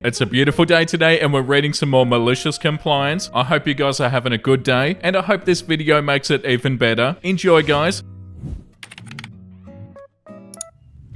It's a beautiful day today and we're reading some more malicious compliance. I hope you guys are having a good day and I hope this video makes it even better. Enjoy, guys.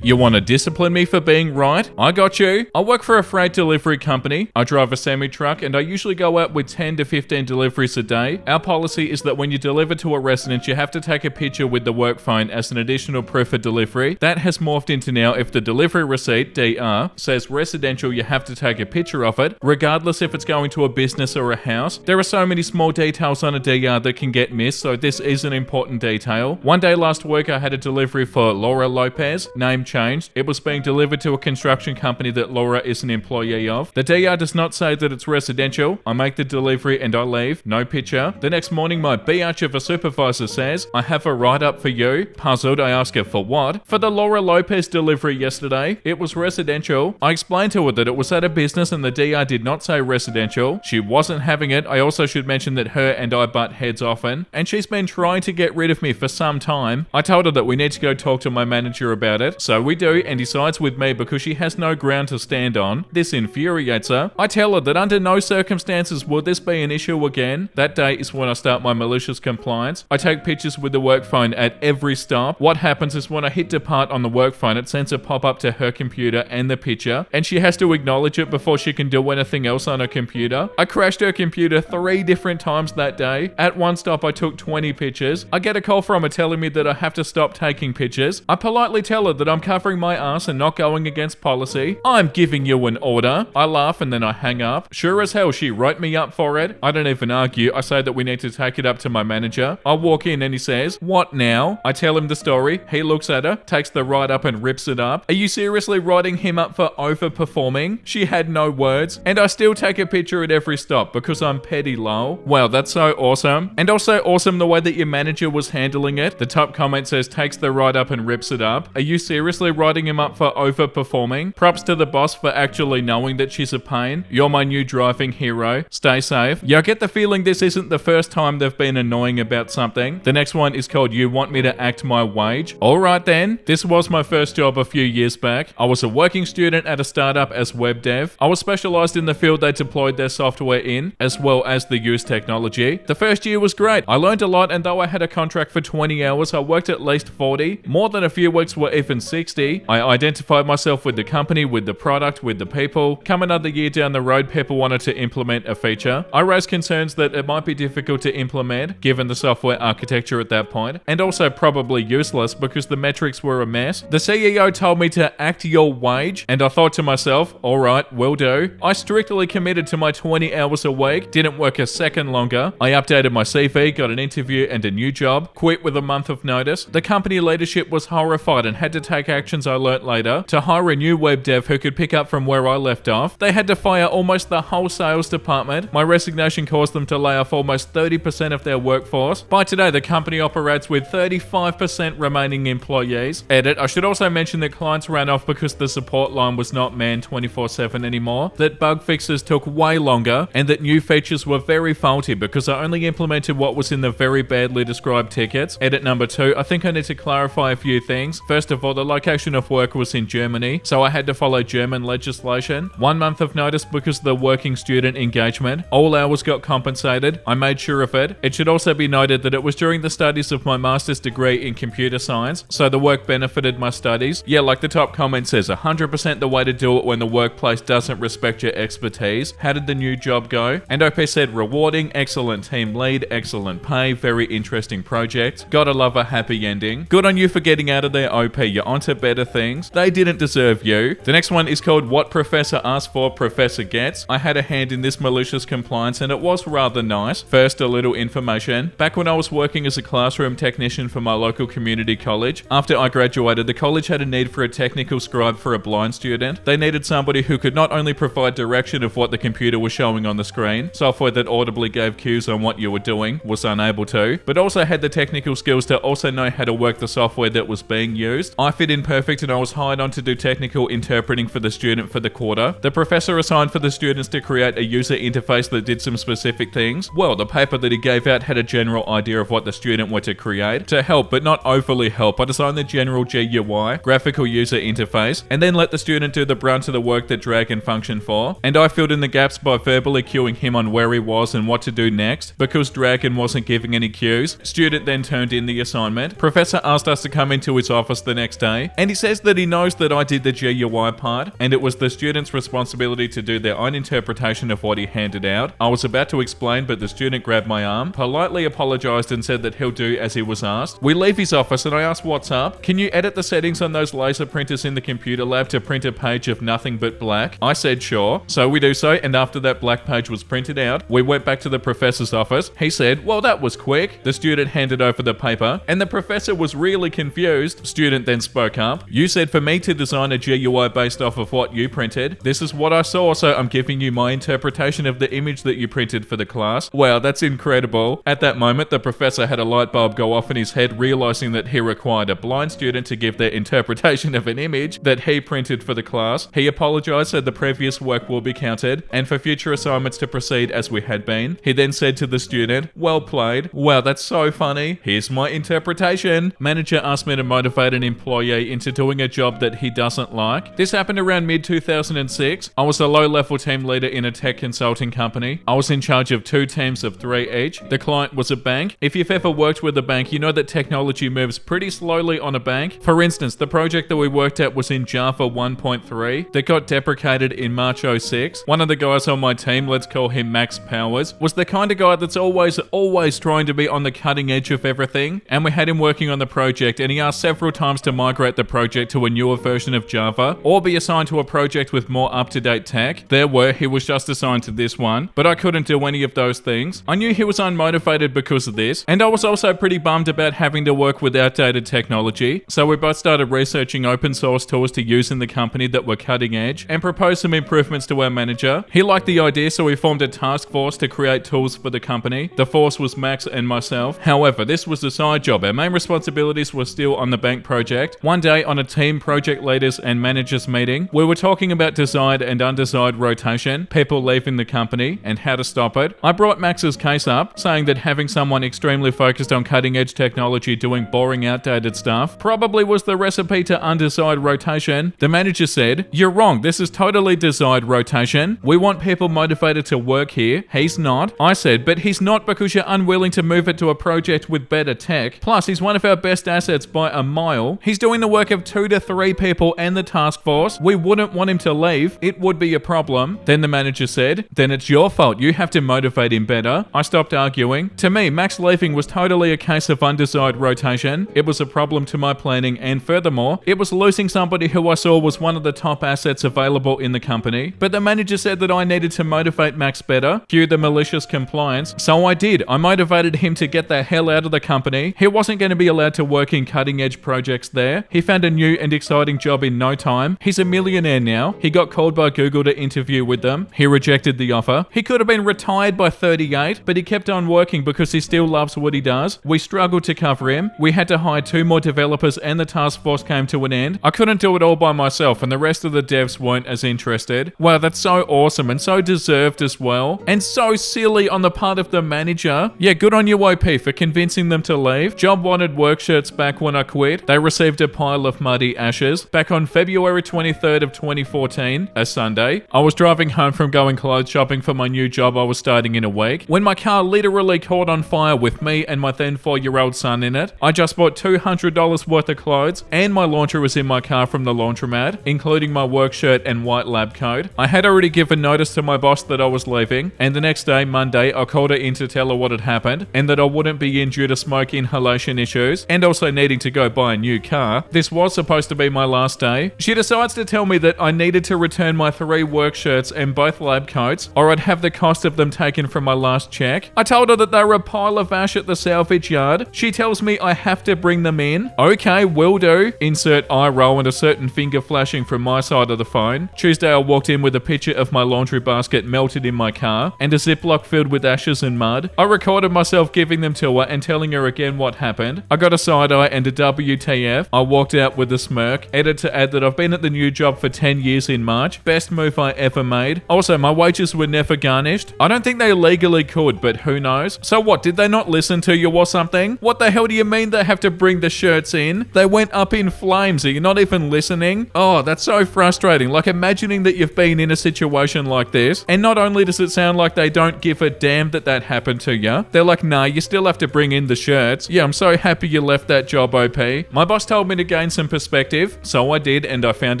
You want to discipline me for being right? I got you. I work for a freight delivery company. I drive a semi-truck and I usually go out with 10 to 15 deliveries a day. Our policy is that when you deliver to a resident, you have to take a picture with the work phone as an additional proof of delivery. That has morphed into now if the delivery receipt, DR, says residential, you have to take a picture of it, regardless if it's going to a business or a house. There are so many small details on a DR that can get missed, so this is an important detail. One day last week, I had a delivery for Laura Lopez, name changed. It was being delivered to a construction company that Laura is an employee of. The DR does not say that it's residential. I make the delivery and I leave. No picture. The next morning, my biatch of a supervisor says, I have a write-up for you. Puzzled, I ask her for what? For the Laura Lopez delivery yesterday. It was residential. I explained to her that it was at a business and the DR did not say residential. She wasn't having it. I also should mention that her and I butt heads often, and she's been trying to get rid of me for some time. I told her that we need to go talk to my manager about it. So we do, and he sides with me because she has no ground to stand on. This infuriates her. I tell her that under no circumstances will this be an issue again. That day is when I start my malicious compliance. I take pictures with the work phone at every stop. What happens is when I hit depart on the work phone, it sends a pop-up to her computer and the picture, and she has to acknowledge it before she can do anything else on her computer. I crashed her computer 3 different times that day. At one stop, I took 20 pictures. I get a call from her telling me that I have to stop taking pictures. I politely tell her that I'm covering my ass and not going against policy. I'm giving you an order. I laugh and then I hang up. Sure as hell, she wrote me up for it. I don't even argue. I say that we need to take it up to my manager. I walk in and he says, "What now?" I tell him the story. He looks at her, takes the write-up and rips it up. Are you seriously writing him up for overperforming? She had no words, and I still take a picture at every stop because I'm petty, lol. Wow, that's so awesome. And also awesome the way that your manager was handling it. The top comment says, takes the write-up and rips it up. Are you seriously writing him up for overperforming? Props to the boss for actually knowing that she's a pain. You're my new driving hero. Stay safe. Yeah, I get the feeling this isn't the first time they've been annoying about something. The next one is called You Want Me to Act My Wage. Alright then. This was my first job a few years back. I was a working student at a startup as web dev. I was specialized in the field they deployed their software in, as well as the used technology. The first year was great. I learned a lot, and though I had a contract for 20 hours, I worked at least 40. More than a few weeks were even 60. I identified myself with the company, with the product, with the people. Come another year down the road, people wanted to implement a feature. I raised concerns that it might be difficult to implement, given the software architecture at that point, and also probably useless because the metrics were a mess. The CEO told me to act your wage, and I thought to myself, alright, will do. I strictly committed to my 20 hours a week, didn't work a second longer. I updated my CV, got an interview and a new job, quit with a month of notice. The company leadership was horrified and had to take actions I learnt later to hire a new web dev who could pick up from where I left off. They had to fire almost the whole sales department. My resignation caused them to lay off almost 30% of their workforce. By today, the company operates with 35% remaining employees. Edit, I should also mention that clients ran off because the support line was not manned 24/7 anymore, that bug fixes took way longer, and that new features were very faulty because I only implemented what was in the very badly described tickets. Edit number 2, I think I need to clarify a few things. First of all, the location of work was in Germany, so I had to follow German legislation. 1 month of notice because of the working student engagement. All hours got compensated. I made sure of it. It should also be noted that it was during the studies of my master's degree in computer science, so the work benefited my studies. Yeah, like the top comment says, 100% the way to do it when the workplace doesn't respect your expertise. How did the new job go? And OP said, rewarding, excellent team lead, excellent pay, very interesting project. Gotta love a happy ending. Good on you for getting out of there, OP. You're onto better things. They didn't deserve you. The next one is called What Professor Asks For, Professor Gets. I had a hand in this malicious compliance and it was rather nice. First, a little information. Back when I was working as a classroom technician for my local community college, after I graduated, the college had a need for a technical scribe for a blind student. They needed somebody who could not only provide direction of what the computer was showing on the screen, software that audibly gave cues on what you were doing was unable to, but also had the technical skills to also know how to work the software that was being used. I fit in perfect and I was hired on to do technical interpreting for the student for the quarter. The professor assigned for the students to create a user interface that did some specific things. Well, the paper that he gave out had a general idea of what the student were to create. To help, but not overly help, I designed the general GUI, graphical user interface, and then let the student do the brunt of the work that Dragon functioned for. And I filled in the gaps by verbally cueing him on where he was and what to do next. Because Dragon wasn't giving any cues, student then turned in the assignment. Professor asked us to come into his office the next day, and he says that he knows that I did the GUI part, and it was the student's responsibility to do their own interpretation of what he handed out. I was about to explain, but the student grabbed my arm, politely apologized and said that he'll do as he was asked. We leave his office and I asked what's up. Can you edit the settings on those laser printers in the computer lab to print a page of nothing but black? I said sure. So we do so, and after that black page was printed out, we went back to the professor's office. He said, well, that was quick. The student handed over the paper, and the professor was really confused. Student then spoke up. You said for me to design a GUI based off of what you printed. This is what I saw, so I'm giving you my interpretation of the image that you printed for the class. Wow, that's incredible. At that moment, the professor had a light bulb go off in his head, realizing that he required a blind student to give their interpretation of an image that he printed for the class. He apologized, said the previous work will be counted, and for future assignments to proceed as we had been. He then said to the student, well played. Wow, that's so funny. Here's my interpretation. Manager asked me to motivate an employee into doing a job that he doesn't like. This happened around mid-2006. I was a low-level team leader in a tech consulting company. I was in charge of 2 teams of 3 each. The client was a bank. If you've ever worked with a bank, you know that technology moves pretty slowly on a bank. For instance, the project that we worked at was in Java 1.3 that got deprecated in March 06. One of the guys on my team, let's call him Max Powers, was the kind of guy that's always trying to be on the cutting edge of everything. And we had him working on the project, and he asked several times to migrate the project to a newer version of Java or be assigned to a project with more up-to-date tech. He was just assigned to this one, but I couldn't do any of those things. I knew he was unmotivated because of this, and I was also pretty bummed about having to work with outdated technology. So we both started researching open source tools to use in the company that were cutting edge and proposed some improvements to our manager. He liked the idea, so we formed a task force to create tools for the company. The force was Max and myself. However, this was a side job. Our main responsibilities were still on the bank project. One day on a team project leaders and managers meeting, we were talking about desired and undesired rotation, people leaving the company, and how to stop it. I brought Max's case up, saying that having someone extremely focused on cutting edge technology doing boring outdated stuff probably was the recipe to undesired rotation. The manager said, you're wrong, this is totally desired rotation. We want people motivated to work here. He's not. I said, but he's not because you're unwilling to move it to a project with better tech. Plus, he's one of our best assets by a mile. He's doing the work of 2 to 3 people and the task force. We wouldn't want him to leave. It would be a problem. Then the manager said, then it's your fault. You have to motivate him better. I stopped arguing. To me, Max leaving was totally a case of undesired rotation. It was a problem to my planning, and furthermore, it was losing somebody who I saw was one of the top assets available in the company. But the manager said that I needed to motivate Max better. Cue the malicious compliance. So I did. I motivated him to get the hell out of the company. He wasn't going to be allowed to work in cutting edge projects there. He found a new and exciting job in no time. He's a millionaire now. He got called by Google to interview with them. He rejected the offer. He could have been retired by 38, but he kept on working because he still loves what he does. We struggled to cover him. We had to hire 2 more developers and the task force came to an end. I couldn't do it all by myself and the rest of the devs weren't as interested. Wow, that's so awesome and so deserved as well. And so silly on the part of the manager. Yeah, good on you, OP, for convincing them to leave. Job wanted work shirts back when I quit. They received a pile of muddy ashes. Back on February 23rd of 2014, a Sunday, I was driving home from going clothes shopping for my new job I was starting in a week when my car literally caught on fire with me and my then 4-year-old son in it. I just bought $200 worth of clothes and my laundry was in my car from the laundromat, including my work shirt and white lab coat. I had already given notice to my boss that I was leaving, and the next day, Monday, I called her in to tell her what had happened and that I wouldn't be in due to smoke inhalation issues and also needing to go buy a new car. This was supposed to be my last day. She decides to tell me that I needed to return my 3 work shirts and both lab coats or I'd have the cost of them taken from my last check. I told her that they were a pile of ash at the salvage yard. She tells me I have to bring them in. Okay, will do. Insert eye roll and a certain finger flashing from my side of the phone. Tuesday I walked in with a picture of my laundry basket melted in my car and a Ziploc filled with ashes and mud. I recorded myself giving them to her and telling her again what happened. I got a side eye and a WTF. I walked walked out with a smirk. Added to add that I've been at the new job for 10 years in March. Best move I ever made. Also, my wages were never garnished. I don't think they legally could, but who knows? So what, did they not listen to you or something? What the hell do you mean they have to bring the shirts in? They went up in flames. Are you not even listening? Oh, that's so frustrating. Like imagining that you've been in a situation like this, and not only does it sound like they don't give a damn that happened to you, they're like, nah, you still have to bring in the shirts. Yeah, I'm so happy you left that job, OP. My boss told me to gain some perspective, so I did, and I found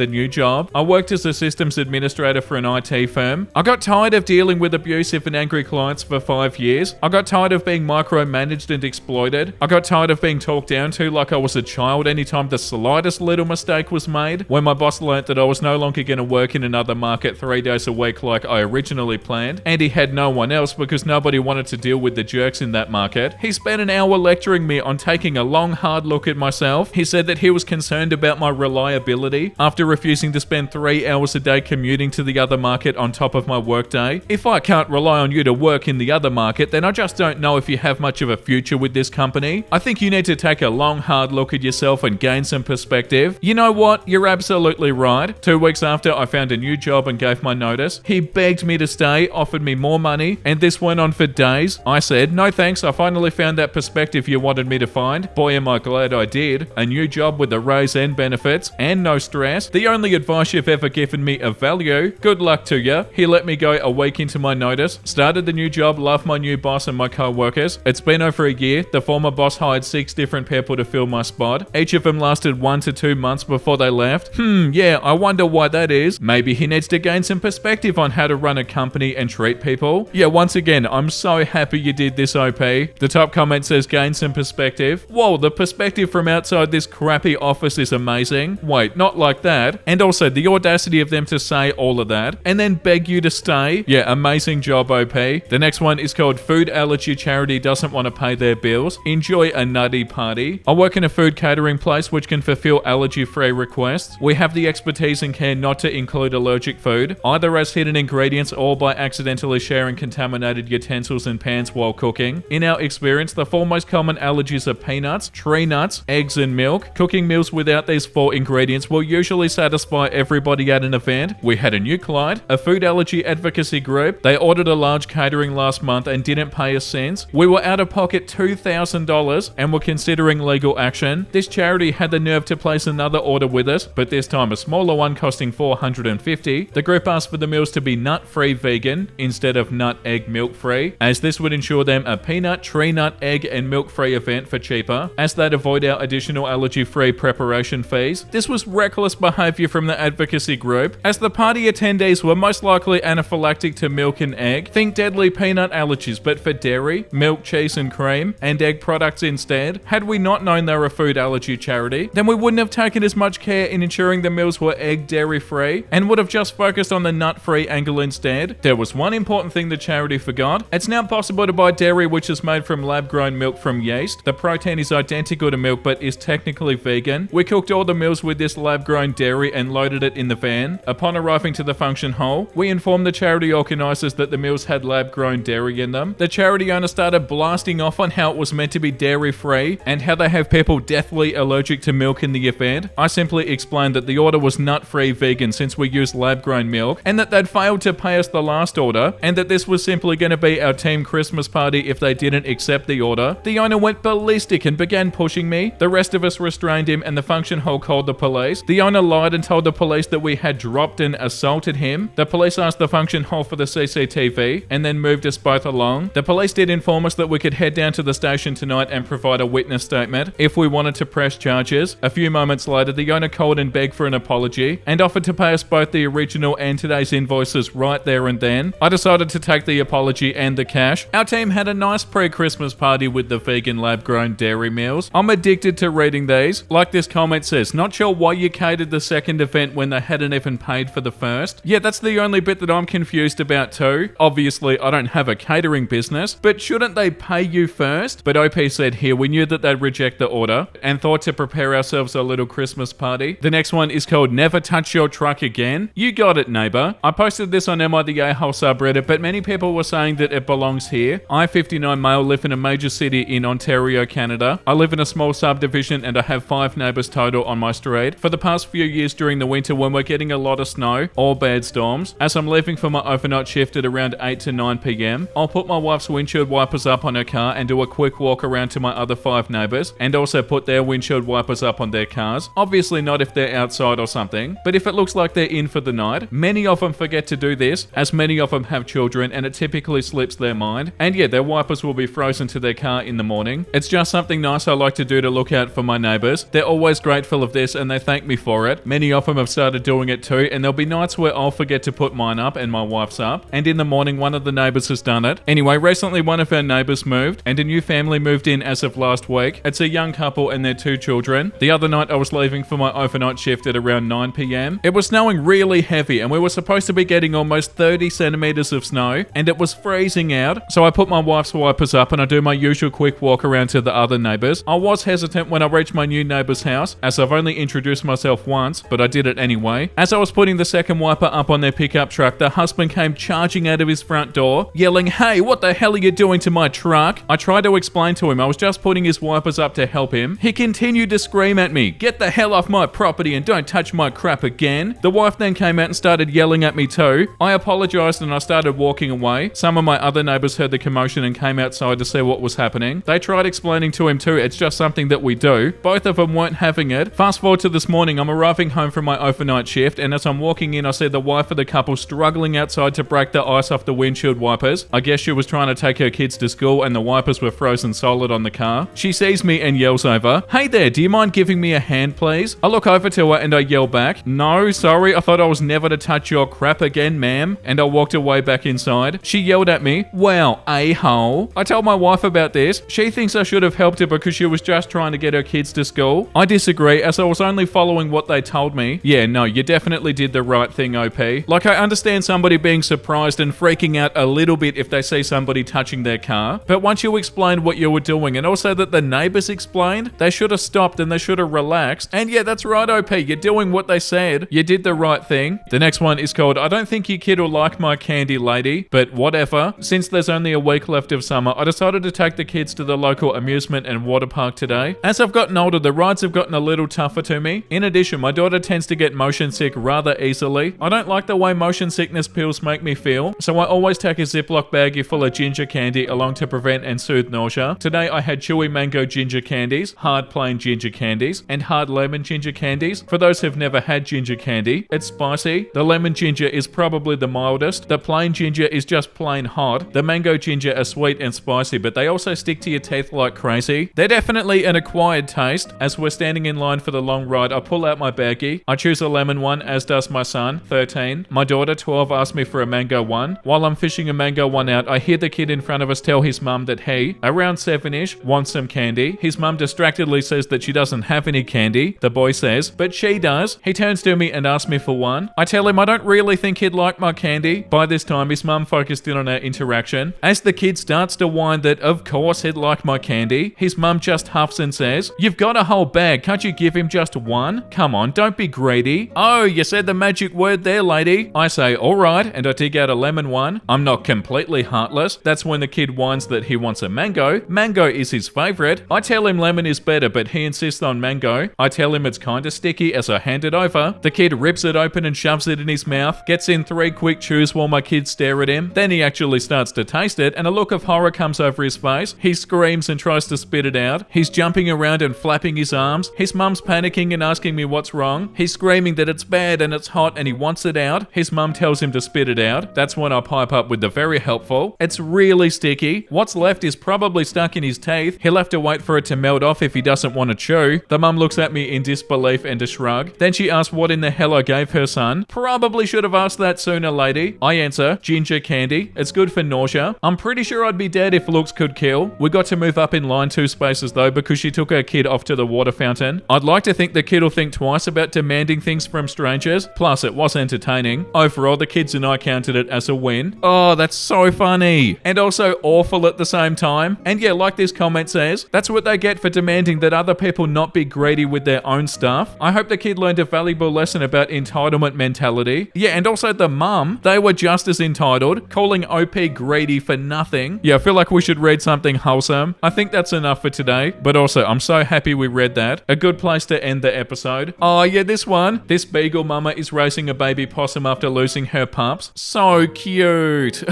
a new job. I worked as a systems administrator for an IT firm. I got tired of dealing with abusive and angry clients for 5 years. I got tired of being micromanaged and exploited. I got tired of being talked down to like I was a child anytime the slightest little mistake was made. When my boss learnt that I was no longer going to work in another market 3 days a week like I originally planned, and he had no one else because nobody wanted to deal with the jerks in that market, he spent an hour lecturing me on taking a long, hard look at myself. He said that he was concerned about my reliability after refusing to spend 3 hours a day commuting to the other market on top of my workday. If I can't rely on you to work in the other market, then I just don't know if you have much of a future with this company. I think you need to take a long, hard look at yourself and gain some perspective. You know what? You're absolutely right. 2 weeks after I found a new job and gave my notice, he begged me to stay, offered me more money, and this went on for days. I said, no thanks, I finally found that perspective you wanted me to find. Boy, am I glad I did. A new job with a raise and benefits, and no stress. The only advice you've ever given me of value. Good luck to you. He let me go a week into my notice. Started the new job, loved my new boss and my co-workers. It's been over a year. The former boss hired 6 different people to fill my spot. Each of them lasted 1 to 2 months before they left. Yeah, I wonder why that is. Maybe he needs to gain some perspective on how to run a company and treat people. Yeah, once again, I'm so happy you did this, OP. The top comment says gain some perspective. Whoa, the perspective from outside this crappy office is amazing. Wait, not like that. And also the audacity of them to say all of that and then beg you to stay. Yeah, amazing job, OP. The next one is called Food Allergy Charity Doesn't Want to Pay Their Bills. Enjoy a nutty party. I work in a food catering place which can fulfill allergy-free requests. We have the expertise and care not to include allergic food, either as hidden ingredients or by accidentally sharing contaminated utensils and pans while cooking. In our experience, the 4 most common allergies are peanuts, tree nuts, eggs, and milk. Cooking meals without these 4 ingredients will usually satisfy everybody at an event. We had a new client, a food allergy advocacy group. They ordered a large catering last month and didn't pay us cents. We were out of pocket $2,000 and were considering legal action. This charity had the nerve to place another order with us, but this time a smaller one costing $450. The group asked for the meals to be nut-free vegan instead of nut, egg, milk-free, as this would ensure them a peanut, tree nut, egg, and milk-free event for cheaper, as they'd avoid our additional allergy-free preparation fees. This was reckless behavior from the advocacy group, as the party attendees were most likely anaphylactic to milk and egg. Think deadly peanut allergies, but for dairy, milk, cheese, and cream, and egg products instead. Had we not known they were a food allergy charity, then we wouldn't have taken as much care in ensuring the meals were egg, dairy-free, and would have just focused on the nut-free angle instead. There was one important thing the charity forgot. It's now possible to buy dairy which is made from lab-grown milk from yeast. The protein is identical to milk but is technically vegan. We cooked all the meals with this lab-grown dairy and loaded it in the van. Upon arriving to the function hall, we informed the charity organisers that the meals had lab-grown dairy in them. The charity owner started blasting off on how it was meant to be dairy-free and how they have people deathly allergic to milk in the event. I simply explained that the order was nut-free vegan since we used lab-grown milk, and that they'd failed to pay us the last order, and that this was simply going to be our team Christmas party if they didn't accept the order. The owner went ballistic and began pushing me. The rest of us restrained him and the function hall called the police. The owner lied and told the police that we had dropped and assaulted him. The police asked the function hall for the CCTV and then moved us both along. The police did inform us that we could head down to the station tonight and provide a witness statement if we wanted to press charges. A few moments later, the owner called and begged for an apology and offered to pay us both the original and today's invoices right there and then. I decided to take the apology and the cash. Our team had a nice pre-Christmas party with the vegan lab-grown dairy meals. I'm addicted to reading these. Like this comment says, not sure why you catered the second event when they hadn't even paid for the first. Yeah, that's the only bit that I'm confused about too. Obviously, I don't have a catering business, but shouldn't they pay you first? But OP said here, we knew that they'd reject the order and thought to prepare ourselves a little Christmas party. The next one is called Never Touch Your Truck Again. You got it, neighbor. I posted this on Am I the A-hole subreddit, but many people were saying that it belongs here. I, 59 male, live in a major city in Ontario, Canada. I live in a small subdivision and I have 5 5 neighbors total on my street. For the past few years during the winter when we're getting a lot of snow or bad storms, as I'm leaving for my overnight shift at around 8 to 9 p.m, I'll put my wife's windshield wipers up on her car and do a quick walk around to my other 5 neighbors and also put their windshield wipers up on their cars. Obviously not if they're outside or something, but if it looks like they're in for the night. Many of them forget to do this, as many of them have children and it typically slips their mind. And yeah, their wipers will be frozen to their car in the morning. It's just something nice I like to do to look out for my neighbors. They're always grateful of this and they thank me for it. Many of them have started doing it too, and there'll be nights where I'll forget to put mine up and my wife's up, and in the morning one of the neighbors has done it. Anyway, recently one of our neighbors moved and a new family moved in as of last week. It's a young couple and their 2 children. The other night I was leaving for my overnight shift at around 9 p.m. It was snowing really heavy and we were supposed to be getting almost 30 centimeters of snow and it was freezing out. So I put my wife's wipers up and I do my usual quick walk around to the other neighbors. I was hesitant when I reached my new neighbor's house, as I've only introduced myself once, but I did it anyway. As I was putting the second wiper up on their pickup truck, the husband came charging out of his front door, yelling, "Hey, what the hell are you doing to my truck?" I tried to explain to him I was just putting his wipers up to help him. He continued to scream at me, "Get the hell off my property and don't touch my crap again." The wife then came out and started yelling at me too. I apologized and I started walking away. Some of my other neighbors heard the commotion and came outside to see what was happening. They tried explaining to him too, it's just something that we do. Both of them weren't having it. Fast forward to this morning, I'm arriving home from my overnight shift, and as I'm walking in, I see the wife of the couple struggling outside to break the ice off the windshield wipers. I guess she was trying to take her kids to school and the wipers were frozen solid on the car. She sees me and yells over, "Hey there, do you mind giving me a hand please?" I look over to her and I yell back, "No, sorry, I thought I was never to touch your crap again, ma'am," and I walked away back inside. She yelled at me, "Wow, a-hole." I told my wife about this. She thinks I should have helped her because she was just trying to get her kids to school. I disagree, as I was only following what they told me. Yeah, no, you definitely did the right thing, OP. Like, I understand somebody being surprised and freaking out a little bit if they see somebody touching their car, but once you explained what you were doing and also that the neighbors explained, they should have stopped and they should have relaxed. And yeah, that's right, OP, you're doing what they said. You did the right thing. The next one is called, "I don't think your kid will like my candy, lady, but whatever. Since there's only a week left of summer, I decided to take the kids to the local amusement and water park today. As I've gotten older, the rides have gotten a little tougher to me. In addition, my daughter tends to get motion sick rather easily. I don't like the way motion sickness pills make me feel, so I always take a Ziploc baggie full of ginger candy along to prevent and soothe nausea. Today I had chewy mango ginger candies, hard plain ginger candies, and hard lemon ginger candies. For those who've never had ginger candy, it's spicy. The lemon ginger is probably the mildest. The plain ginger is just plain hot. The mango ginger are sweet and spicy, but they also stick to your teeth like crazy. They're definitely an acquired taste. As we're standing in line for the long ride, I pull out my baggie. I choose a lemon one, as does my son, 13. My daughter, 12, asks me for a mango one. While I'm fishing a mango one out, I hear the kid in front of us tell his mum that he, around 7-ish, wants some candy. His mum distractedly says that she doesn't have any candy. The boy says, but she does. He turns to me and asks me for one. I tell him I don't really think he'd like my candy. By this time, his mum focused in on our interaction. As the kid starts to whine that of course he'd like my candy, his mum just huffs and says, "You've got a whole bag, can't you give him just one? Come on, don't be greedy." "Oh, you said the magic word there, lady." I say, "Alright," and I dig out a lemon one. I'm not completely heartless. That's when the kid whines that he wants a mango. Mango is his favourite. I tell him lemon is better, but he insists on mango. I tell him it's kinda sticky as I hand it over. The kid rips it open and shoves it in his mouth, gets in 3 quick chews while my kids stare at him. Then he actually starts to taste it, and a look of horror comes over his face. He screams and tries to spit it out. He's jumping around and flapping his arms. His mum's panicking and asking me what's wrong. He's screaming that it's bad and it's hot and he wants it out. His mum tells him to spit it out. That's when I pipe up with the very helpful, "It's really sticky. What's left is probably stuck in his teeth. He'll have to wait for it to melt off if he doesn't want to chew." The mum looks at me in disbelief and a shrug. Then she asks what in the hell I gave her son. "Probably should have asked that sooner, lady." I answer, "Ginger candy. It's good for nausea. I'm pretty sure I'd be dead if looks could kill." We got to move up in line 2 spaces though because she took her kid off to the water fountain. I'd like to think the kid will think twice about demanding things from strangers. Plus, it was entertaining. Overall, the kids and I counted it as a win. Oh, that's so funny. And also awful at the same time. And yeah, like this comment says, that's what they get for demanding that other people not be greedy with their own stuff. I hope the kid learned a valuable lesson about entitlement mentality. Yeah, and also the mum, they were just as entitled, calling OP greedy for nothing. Yeah, I feel like we should read something wholesome. I think that's enough for today. But also, I'm so happy we read that. that. A good place to end the episode. Oh yeah, this one. This beagle mama is raising a baby possum after losing her pups. So cute.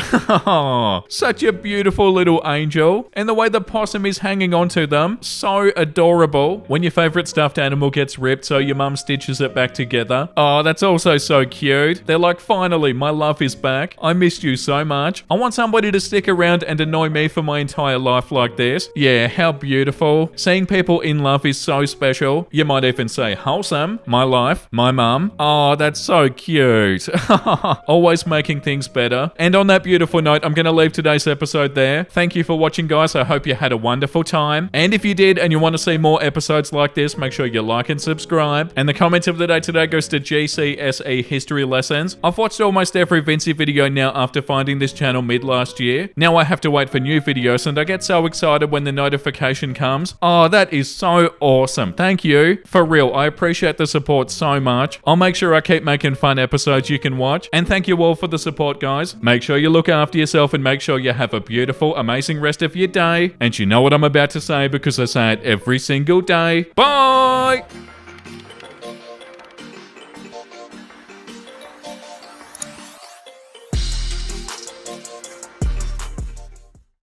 Such a beautiful little angel. And the way the possum is hanging onto them, so adorable. When your favorite stuffed animal gets ripped, so your mum stitches it back together. Oh, that's also so cute. They're like, finally, my love is back. I missed you so much. I want somebody to stick around and annoy me for my entire life like this. Yeah, how beautiful. Seeing people in love is so special. You might even say wholesome. My life, my mum. Oh, that's so cute. Always making things better. And on that beautiful note, I'm going to leave today's episode there. Thank you for watching, guys. I hope you had a wonderful time. And if you did and you want to see more episodes like this, make sure you like and subscribe. And the comment of the day today goes to GCSE History Lessons. I've watched almost every Vincey video now after finding this channel mid last year. Now I have to wait for new videos and I get so excited when the notification comes. Oh, that is so awesome. Thank you. For real, I appreciate the support so much. I'll make sure I keep making fun episodes you can watch. And thank you all for the support, guys. Make sure you look after yourself and make sure you have a beautiful, amazing rest of your day. And you know what I'm about to say because I say it every single day. Bye!